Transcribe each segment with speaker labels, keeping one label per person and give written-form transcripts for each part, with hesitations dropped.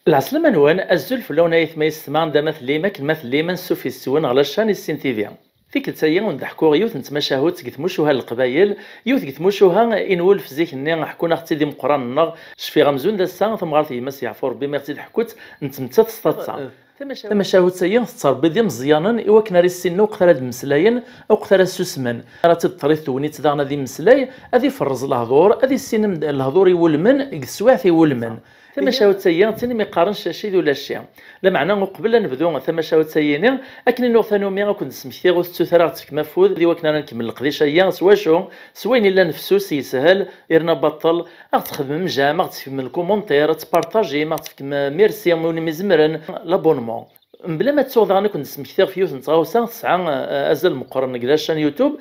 Speaker 1: العسلامة نوان الزلف لون ايث ما يسمان دا مثل ما كلمة ليما نسوفي السوان على الشان السين تيفي فيك تسيا ونضحكو يوث نتماشاهو تكتموشوها القبايل يوث كتموشوها إن ولف زيك النيا حكونا اختي دي مقران النار شفي غمزون دا الساعة ثم غارتي يمس يعفور بما اختي تحكوت نتمتا تسطاتسا تماشاهو تسيا تربي دي مزيانا إوا كنا ريسينو قتلا د مسلاين أو قتلا سوسمن راه تطريث تونيت داغنا دي مسلاي أذي فرز الهضور أذي السينم الهضور يولمن يقسواث يولمن تماشاو تسيا تاني ما يقارنش شي ولا شي لا معنى قبل نبدو تماشاو تسييني اكن نو ثانومي كنت سمحتي غو ستثرات في مفوذ اللي وكنا نكمل القضيه هي سوا شو سوين الا نفسوس يسهل يرنا بطل تخدم مجامع تفهم الكومونتير تبارطاجي ما تفهم ميرسي موني مزمرن لابونمون بلا ما تصور انا كنت سمحتي في يوث نتغاوسا تسعه ازل مقارنه كلاشان يوتيوب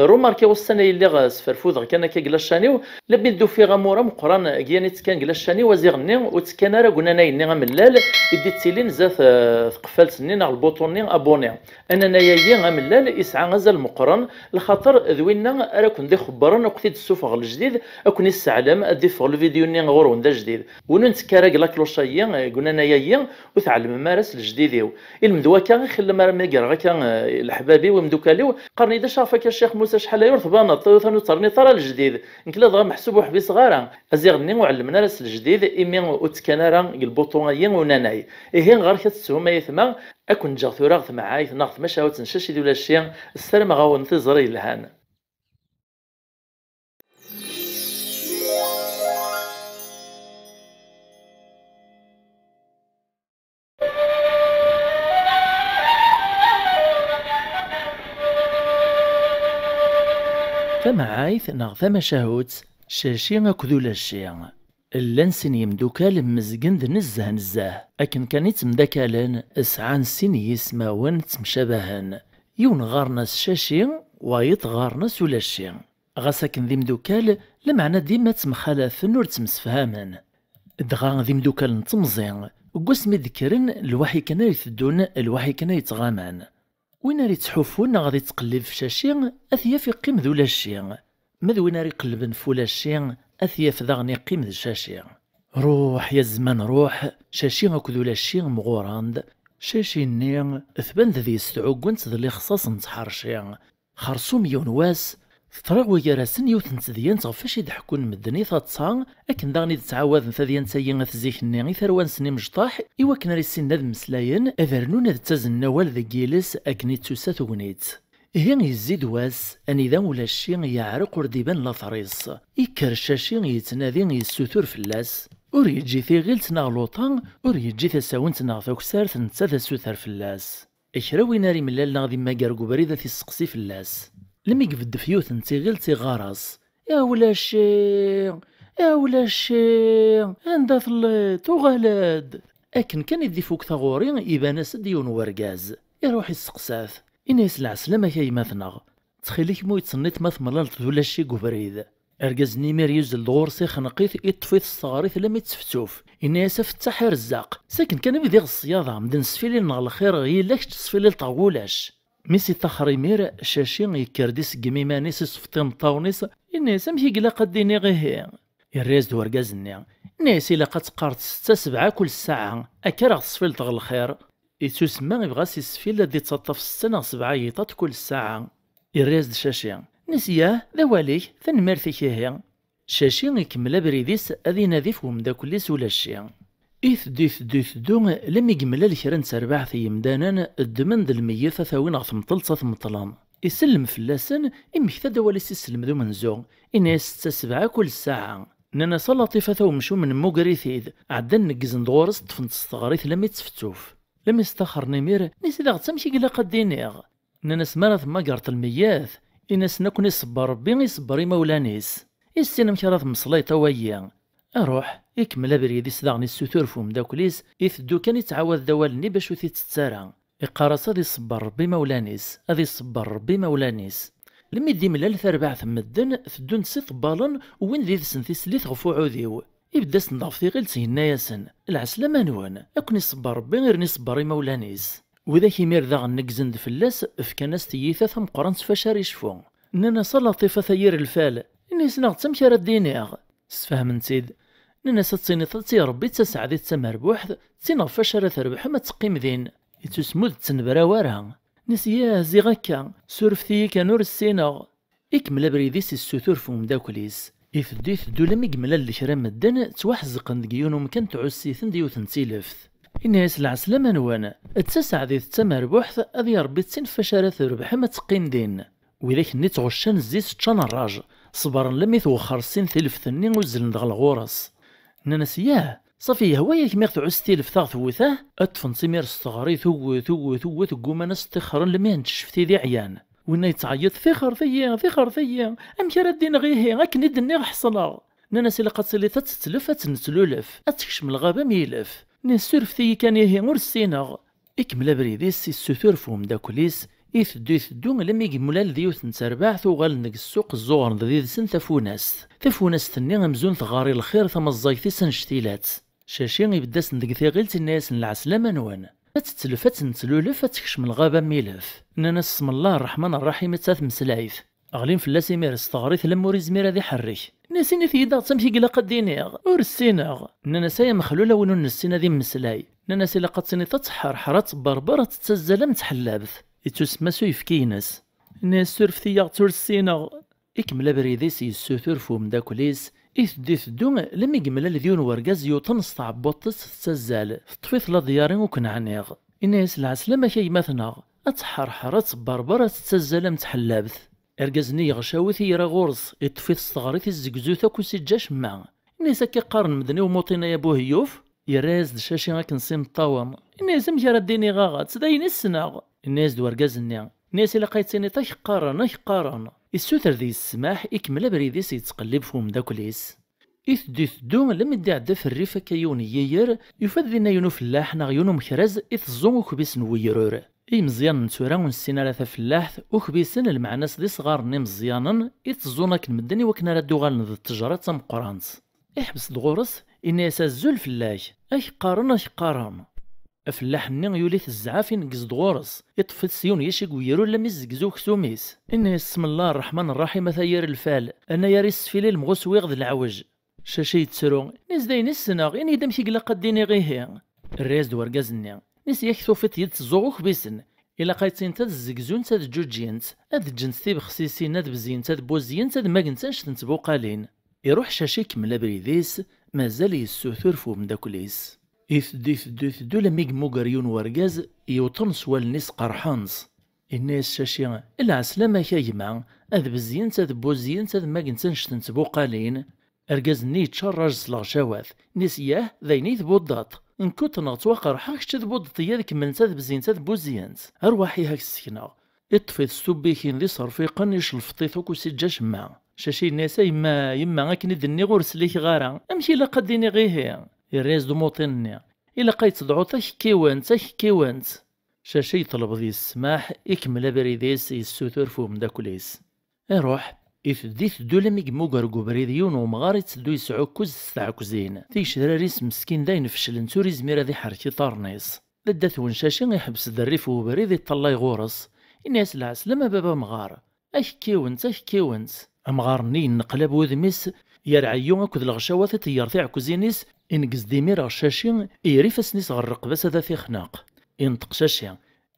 Speaker 1: روماركي والسنه اللي غاسفرفوذ كان كيكلاشانيو لبي ندو في غامورا مقران كيانيت كان كلاشاني وزيغني وتكان راه قلنا نايني غملال يدي تيلين زات ثقفالتني على البوطوني ابوني انا نايا غملال يسعى غزال مقران لخاطر ذوينا راه كنت خبرنا وقت السوفغ الجديد اكون السعلام ادي فوق الفيديو ني غورون دا جديد ونتكارا لا كلوشايا قلنا نايا وتعلم مارس الجديد المدوا كان خلى ما كرا كان الحبابي ومدوكاليو قرني دا شافك الشيخ موسى شحال يرثبان ثانو ترني طرا الجديد نكلا ضا محسوب وحبي صغار ازيغني وعلمنا راس الجديد ايمي وتكنارا البوطونيين وناناي ايه غير كتسهم يثما اكون جا ثورا معاي ناخذ مشاوت نشاشي ولا شي السلام غاون تزري الهان ثما عايث ناغ ثما شاهوت شاشي اكذو لاشي اللانسين يمدوكال مزقند نزه اكن كان يتمداكالن اسعان سين يسماون تمشابهن يون غارناس شاشي ويتغارناس ولاشي غاساكن ذي مدوكال لمعنى ديما تمخالفن ور تمسفهامن دغا ذي مدوكال نتمزين وقسمي ذكرن الوحي كان يثدون الوحي كان يتغامان وين راه تحوفون غادي تقلب في شاشي اثيا في قيم ذو لاشي مذ راه يقلبن فولاشي اثيا في ذغني قيم ذو شاشي روح يا الزمان روح شاشي اكذو لاشي مغوراند شاشي ني ثبان ذي يستعوقنت ذي خصاص نتحرشي خرصوم يونواس ثراغ ويراسن يوثن تذيان تغفاش يضحكون مدني ثاتصا اكن داغني تتعاوذ ثذيان تايين ثزيك النيغي ثروان سني مجطاح ايوا كنا ريسين ناد مسلاين اذرنون ذ تازنوال ذا جيلس اكني تسوسات ونيت هين يزيد واس اني ذا ولا الشي يعرق ورديبان لا ثريص يكر الشاشي يتنادي يسوثور فلاس ور يجي ثيغيل تناغلوطان ور يجي ثساون تناغ ثوكسار تنتا ثسوثر فلاس اكراوي ناري ملال ناغدي ما كاركو بريدة تيسقسي فلاس لم يقفد فيوث نتيغيل تيغارس يا ولا شي يا ولا شي عندها ثليط وغلاد اكن كان يدي فوق ثغوري يبان سديون ورقاز يروح يسقساث إنيس العسلامة كي مثنغ تخيليك مو يتصنيت ماث ملالت ولا شي قبريد أرقاز نيمير يوزل دغور سيخ نقيث يطفيث الصغاريث لم يتفتوف إنيس فتح رزاق ساكن كان بديغ الصياضة مدن سفيلي نغ الخير غيلاك تسفيلي لطاغولاش ميسي تخريمير شاشي يكرديس قميمانيس صفتين طاونيس إنيس أمشي قلا قديني غيهي الريز دو أرقازني إنيس إلا قد قارت 6-7 كل ساعة أكرغ تصفيل تغ الخير يتسمى يبغى يسفيل دي تسطف 6-7 يطات كل ساعة الريز د شاشي نسياه ذا واليك ثنمرثي كيهي شاشي يكمل بريديس أذي نذيف ومداكليس ولا الشي يثدو لم يقمل الكران تربع في يمدانا الدمن ذا الميثة ثاوين غث مطلصة مطلان يسلم فلاسن إمكتا دواليس يسلم ذو منزو إنها 6-7 كل ساعة نانا لطيفة ثو مشو من موغريثيد عدن نقزن دغورس طفنت الصغاريث لم يتفتوف لم يستخر نمير نسي داغ تمشي قلا قدينيغ نانا سمارة ثما قارت المياث إناس نكون يصبر ربي يصبر مولانيس يستينا مكراث مصليطة ويا أروح يكمل بريديس داغني السوثور فوم داكليس يثدو كان يتعاوذ ذوالني باش وثي تتسارع يقارص هذي يصبر ربي مولانيس هذي يصبر ربي مولانيس لما يدي ملال ثربع ثم الدن ثدو نسي طبالن وين ذي ثسن ثيسليث غفو عوذيو يبدا سنضاف في غيل تهنا ياسن العسلامة نوان أكون يصبر ربي غير نصبر مولانيس وذا كيمير ذا نقزند فلاس فكاناس تيثا ثم قرنت فاشار يشفو نانا لطيفة ثير الفال إني سنغ تمكرا دينيغ سفهم نتيد نانا ستيني تي ربي تسعدي تمربوح تينا فاشرة تربح ما تقيم ذين يتسمود تنبرا وارها نسيا زيغاكا سورفتي كانور السينغ إكمل بريديس السوثور فوم داكوليس يثدي ثدو لم يكمل الكرام الدن توحزقن دقيون ومكان تعسي ثنديو تنسيلفت إناس العسلامة نوانا التسع ذي التمربوح أذي ربي تسين فاشرة تربح ما تقيم دين وذاك نيت غشان زيت تشان الراج صبرا لم يتوخر السن تلف ثني وزلن دغ الغورس ناناس ياه صافي هواياك ميغ تعوس تلف ثاغ ثوثاه اتفن سمير استغري ثو قوما استخرا لما نتشفتي ذي عيان ونا يتعيط ثيخر ثيا امك راه دين غيه اكني دني حصلا ناناس الا قد سلي تتلف تنتلولف اتكشم الغابه ميلف نسور في كان يهي مرسينغ اكمل بريديس السثور فهم داكوليس يثدو لم يقمل ذيوث نترباع ثوغال نق السوق الزوغر ذي سن تفوناس ثني غمزون ثغاري الخير ثم الزايثي سنشتيلات شاشي يبداس ندق ثيغيلت الناس العسلامة نوان تتلفت نتلولف تكشم الغابة ميلف نانا اسم الله الرحمن الرحيم تاث مسلايف أغلين فلاسي ميرس تغريث لموري زميرة ذي حريك ناسيني ثيدا تمشي قلا قدينيغ ورسيناغ نانا سايا مخلولة ونو نسينا ذي مسلاي نانا سيلا قد سيني تتحر حرات بربرة تتزل متحلابث يتسمى سويف كينس ناس سورف ثياغ تورسيناغ إكمل بريديس يسوثور فوم داكوليس ثدو لم يقمل الذيون ورقاز يوطن استعبوطس تتزال طفيث لا ديارين وكنعنيغ إناس العسلامة كي مثناغ أتحر حرات بربرة تتزل متحلابث أرقازني يغشاوث يرا غورس يطفيث استغريث الزقزوثة كوسي جاش ما إناس كي قارن مدني وموطينا يا بوهيوف يراز دشاشي غاك نسيم الطاوم الناس مجرى ديني غاغات تداين السناغ الناس دوارقاز النيا الناس إلا قايتيني طيح قارن السوتر ذي السماح إكمل بريديس يتقلب فهم داكوليس ثدو لم يدي عدا في الريفة كيوني يير يفذينا يونو فلاح نغيونو مخرز إثزون وكبيس نويرور مزيان نتورا ونسينا لا فلاح وكبيسن المعناس دي صغار مزيانا إثزونا كنمدني وكنا ردو غالن ذي التجارة تمقرانت إحبس دغورس إناس الزول فلاح قارن أفلاح النين يوليث الزعافي نقز دغورس يطفي السيون يشيق ويرو لم يزقزو كسوميس إن اسم الله الرحمن الرحيم ثير الفال أنا ياريس فيلي المغوس ويغذ العوج شاشي تسرو ناس داين السناغ إني دمشي قلا قديني غيه الريز دوارقاز النين ناس يكثوفت يتزوغوك بيسن إلا قايتين تاد الزقزون تاد جوجينت أد جنس تيب خسيسين تاد بزين تاد بوزيين تاد ماقنتانش تنتبوقالين يروح شاشي كملا بريديس مازال يسوثور فوم داكوليس يثدو لما يقمو قريون ورقاز يوطن سوال نيس قرحانس الناس شاشي العسلامة كايما أذ بزين تاد بوزيين تاد ماقنتانش تنتبوقالين أرقاز ني تشرج سلاغشاواث نيس ياه ذايني ثبوضات إن كنت نغتوقع حاك تذبوض طيادك من تذ بزين تذ بوزيانت أرواحي هاك السكنة اطفي السبيكين ذي صرفيقا يشلفطيثوك وسجاش ما شاشي الناس يما أكني دني غورس ليك غارا أمشي إلا قديني غيه الريز دو موطني إلا قايت دعو كيوانت شاشي يطلب ذي السماح إكمل بريديس يسوثور فوم داكوليس أروح ثدو لم يقمو قرقو بريديون ومغاري تسدو يسعو كوز ستعكوزين ذي شراريس مسكين داين فشل نتوري زميرة ذي حركي طارنيس لدات ونشاشي يحبس الدريف وبريد يطلع غورس الناس العسلامة بابا مغار كيونت أمغارني نقلب وذميس يرعيون أكد الغشاوة تيار في عكوزينيس إنقز ديمير غشاشي يريف اسنيس غرق بس هذا في خناق ينطق شاشي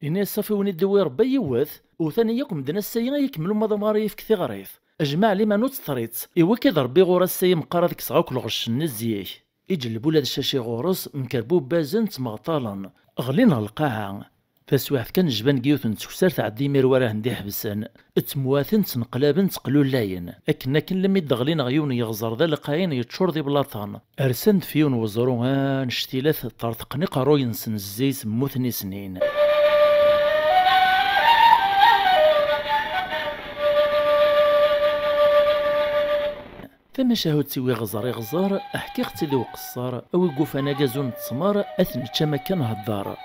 Speaker 1: الناس صافي وندوي ربي يوث وثاني يكم دنا السيئة يكملوا مضماري في كثي غريف أجمع لي ما نوت ثريت إوا كي ضربي غورس السيم قرا ديك صغاك الغش النزيك يجلبوا لهاد الشاشي غورس مكربو بازن تمغطالا غلينا القاعة فسواح كان جبان كيوث نتكسر تعدي مير وراه ندي حبسان تمواثن تنقلابن تقلو لاين أكنا كن لم يدغلين غيون يغزر ذا لقاين يتشور دي بلاطان أرسند فيون وزرو نشتيلاث طرطقني قارو ينسن الزيت موثني سنين ثم شاهد سوي غزار أحكي اختي ذو قصار أو يقوف أنا جازون تسمار أثن تشمكن هالدار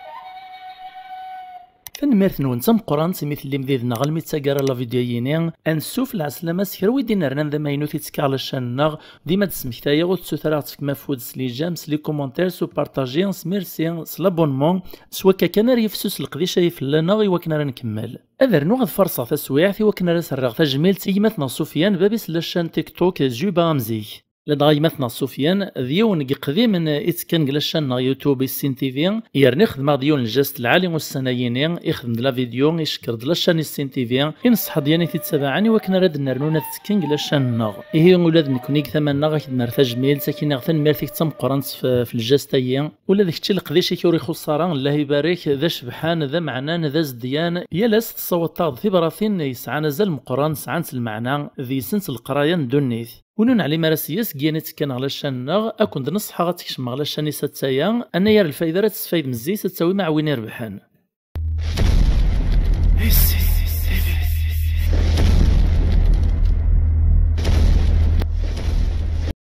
Speaker 1: تنميرت نون تمقران مثل اللي مديدنا غلمي تساقر لا فيديويني انسوف العسلامة سكروي دينا رنان ذا ماينوتي تسكال الشنغ ديما تسمكتايا وتسوثرات في مفود سلي جامس لي كومونتير سو بارطاجي سميرسي سلابونمون سوا كان ريفسوس القديشة يفلنا غي وكنا نكمل اذر نوغ فرصة تسويعتي وكنا رسرغ تجميل تيمتنا سفيان بابيس لشان تيك توك جوبا مزيك لدغاي مثنا سفيان ديون قديم من اتكن جلشان يوتيوب السين تي في يرني خدمه ديون الجست العالي والسنايين يخدم لا فيديو يشكر دلشان السين تي في ينصح ديالي تتبعني وكنا راد نرنونا تكن جلشان نغ هي ولاد نكونيك ثمن نغ كدمر تجميل ساكن غثن ميرتيك تم قرانت في الجستايين ولا داك الشيء القديش كيوري خسران الله يبارك ذا شبحان ذا معنان ذا زديان يا لاس تصوت طاغ في براثين يسعى نزل مقران سعنت المعنى ذي سنس القرايه دونيث ونون علي مراسيس كيانت كان على الشنغ اكون نصح غاتكشم على الشاني ستايا انا يا الفايده راه تستفايد من الزيت تساوي مع وين يربحان